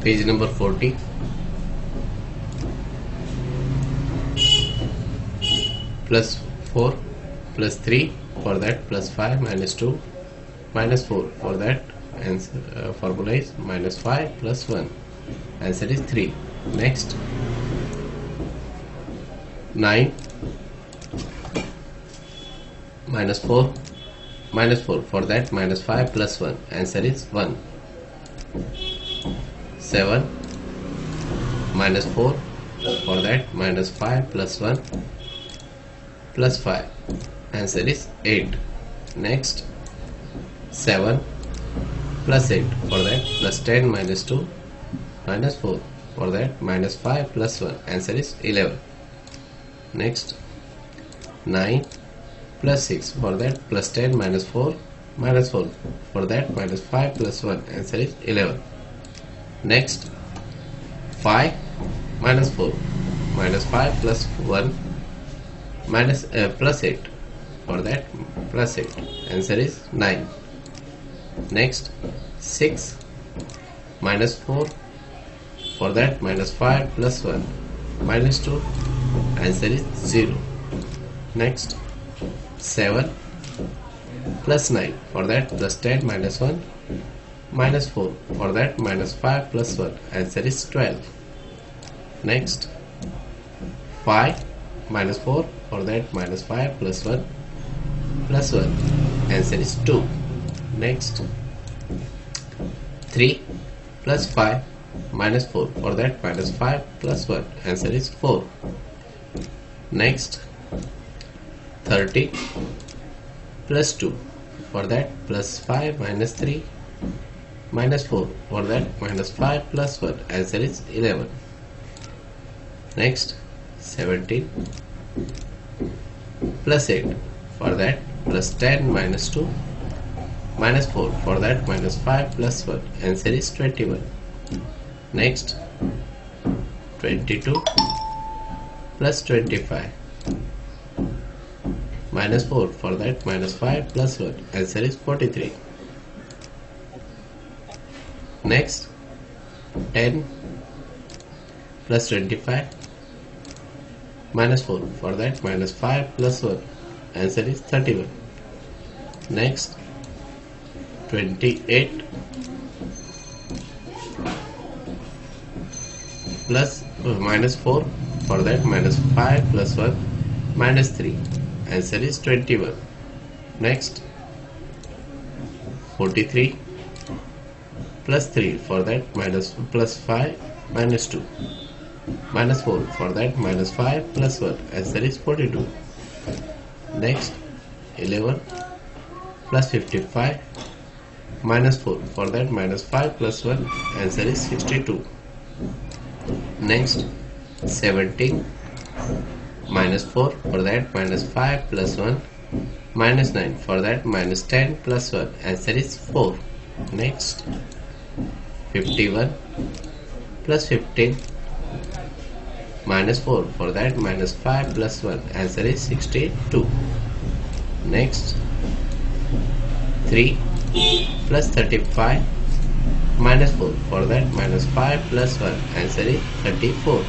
Page number 40. Plus 4 plus 3, for that plus 5 minus 2 minus 4, for that answer formula is minus 5 plus 1, answer is 3. Next, 9 minus 4 minus 4, for that minus 5 plus 1, answer is 1. 7 minus 4, for that minus 5 plus 1 plus 5, answer is 8. Next, 7 plus 8, for that plus 10 minus 2 minus 4, for that minus 5 plus 1, answer is 11. Next, 9 plus 6, for that plus 10 minus 4 minus 4, for that minus 5 plus 1, answer is 11. Next, 5 minus 4 minus 5 plus 1 minus plus 8, for that plus 8, answer is 9. Next, 6 minus 4, for that minus 5 plus 1 minus 2, answer is 0. Next, 7 plus 9, for that plus 10 minus 1 minus 4, for that minus 5 plus 1, answer is 12. Next, 5 minus 4, for that minus 5 plus 1 plus 1, answer is 2. Next, 3 plus 5 minus 4, for that minus 5 plus 1, answer is 4. Next, 30 plus 2, for that plus 5 minus 3 minus 4, for that minus 5 plus 1, answer is 11. Next, 17 plus 8, for that plus 10 minus 2 minus 4, for that minus 5 plus 1, answer is 21. Next, 22 plus 25 minus 4, for that minus 5 plus 1, answer is 43. Next, 10 plus 25 minus 4, for that minus 5 plus 1, answer is 31. Next, 28 plus minus 4, for that minus 5 plus 1 minus 3, answer is 21. Next, 43 plus 3, for that minus plus 5 minus 2 minus 4, for that minus 5 plus 1, answer is 42. Next, 11 plus 55 minus 4, for that minus 5 plus 1, answer is 62. Next, 17 minus 4, for that minus 5 plus 1 minus 9, for that minus 10 plus 1, answer is 4. Next, 51 plus 15 minus 4, for that minus 5 plus 1, answer is 62. Next, 3 plus 35 minus 4, for that minus 5 plus 1, answer is 34.